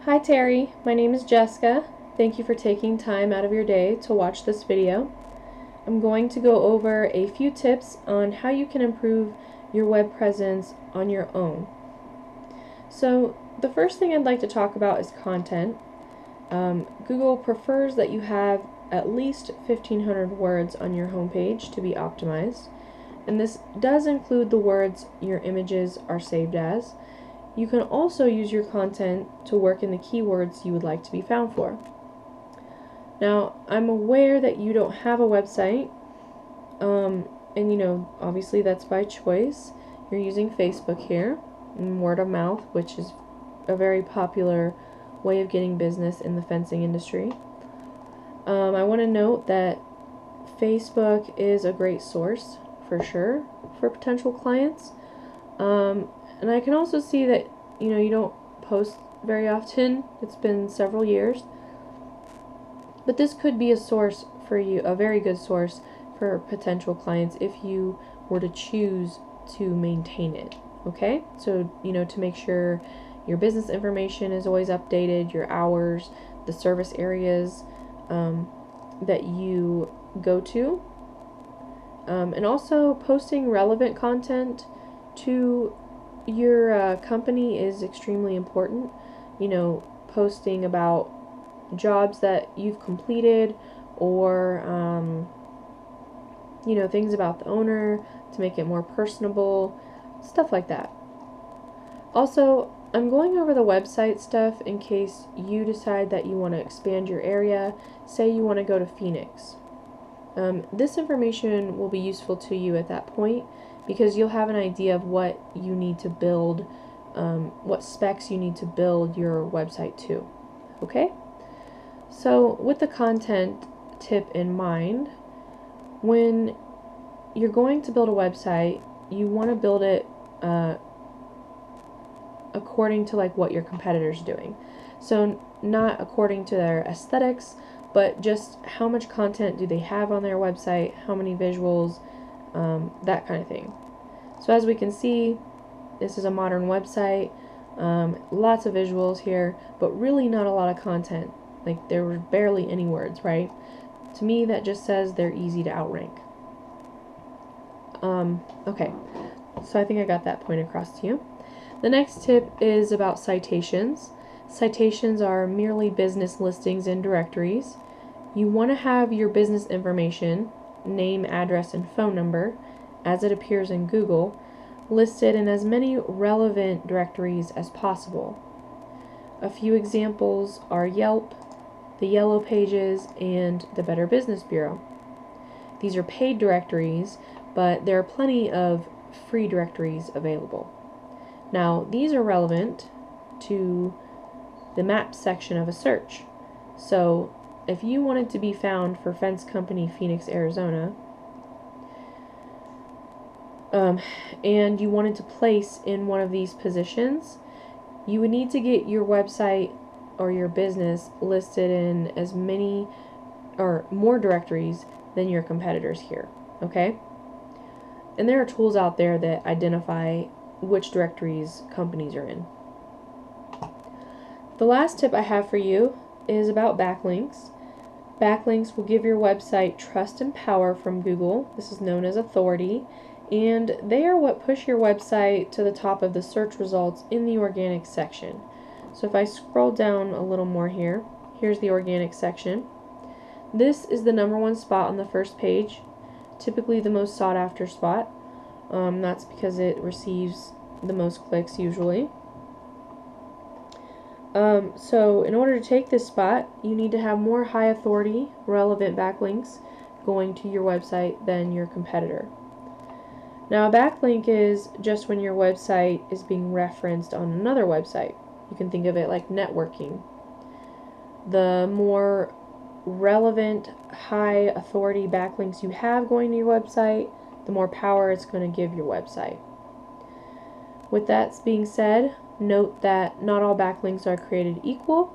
Hi Terry, my name is Jessica. Thank you for taking time out of your day to watch this video. I'm going to go over a few tips on how you can improve your web presence on your own. So the first thing I'd like to talk about is content. Google prefers that you have at least 1,500 words on your homepage to be optimized, and this does include the words your images are saved as. You can also use your content to work in the keywords you would like to be found for. Now, I'm aware that you don't have a website, and obviously that's by choice. You're using Facebook here, and word of mouth, which is a very popular way of getting business in the fencing industry. I want to note that Facebook is a great source, for sure, for potential clients. And I can also see that you don't post very often. It's been several years. But this could be a source for you, a very good source for potential clients if you were to choose to maintain it. Okay? So, to make sure your business information is always updated, your hours, the service areas that you go to, and also posting relevant content to your company is extremely important. Posting about jobs that you've completed, or things about the owner to make it more personable, stuff like that. Also, I'm going over the website stuff in case you decide that you want to expand your area. Say you want to go to Phoenix. This information will be useful to you at that point because you'll have an idea of what you need to build, what specs you need to build your website to. Okay? So with the content tip in mind, when you're going to build a website, you want to build it according to what your competitors are doing. So not according to their aesthetics, but just how much content do they have on their website, how many visuals, that kind of thing. So as we can see, this is a modern website, lots of visuals here, but really not a lot of content. There were barely any words, right? To me, that just says they're easy to outrank. Okay, so I think I got that point across to you. The next tip is about citations. Citations are merely business listings in directories. You want to have your business information, name, address, and phone number, as it appears in Google, listed in as many relevant directories as possible. A few examples are Yelp, the Yellow Pages, and the Better Business Bureau. These are paid directories, but there are plenty of free directories available. Now, these are relevant to the map section of a search. So, if you wanted to be found for Fence Company Phoenix, Arizona, and you wanted to place in one of these positions, you would need to get your website or your business listed in as many or more directories than your competitors here, okay? And there are tools out there that identify which directories companies are in. The last tip I have for you is about backlinks. Backlinks will give your website trust and power from Google. This is known as authority, and they are what push your website to the top of the search results in the organic section. So if I scroll down a little more here, here's the organic section. This is the #1 spot on the first page, typically the most sought after spot. That's because it receives the most clicks usually. So in order to take this spot, you need to have more high authority, relevant backlinks going to your website than your competitor. Now, a backlink is just when your website is being referenced on another website. You can think of it like networking. The more relevant, high authority backlinks you have going to your website, the more power it's going to give your website. With that being said, note that not all backlinks are created equal.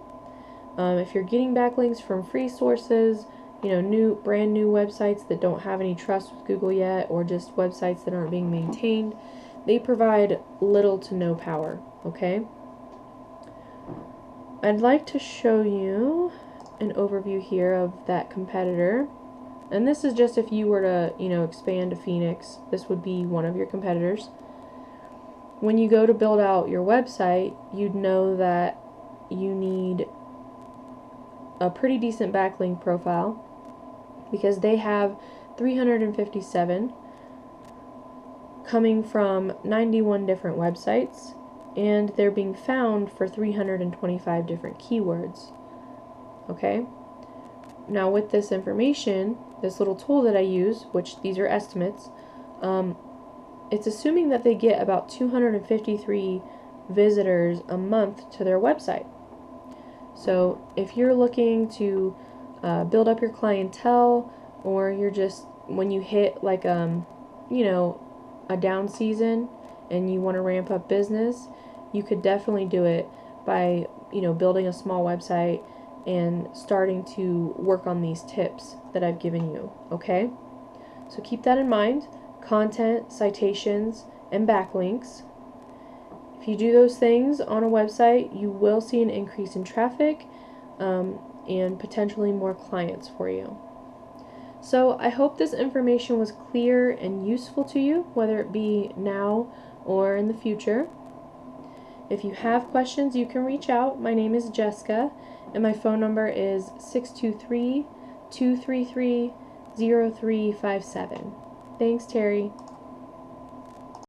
If you're getting backlinks from free sources, brand new websites that don't have any trust with Google yet, or just websites that aren't being maintained, they provide little to no power, okay? I'd like to show you an overview here of that competitor. And this is just if you were to, expand to Phoenix, this would be one of your competitors. When you go to build out your website, you'd know that you need a pretty decent backlink profile because they have 357 coming from 91 different websites, and they're being found for 325 different keywords. Okay? Now with this information, this little tool that I use, which these are estimates, it's assuming that they get about 253 visitors a month to their website. So if you're looking to build up your clientele, or you're just, when you hit like a down season and you want to ramp up business, you could definitely do it by building a small website and starting to work on these tips that I've given you. Okay, so keep that in mind: content, citations, and backlinks. If you do those things on a website, you will see an increase in traffic and potentially more clients for you. So I hope this information was clear and useful to you, whether it be now or in the future. If you have questions, you can reach out. My name is Jessica, and my phone number is 623-233-0357. Thanks, Terry.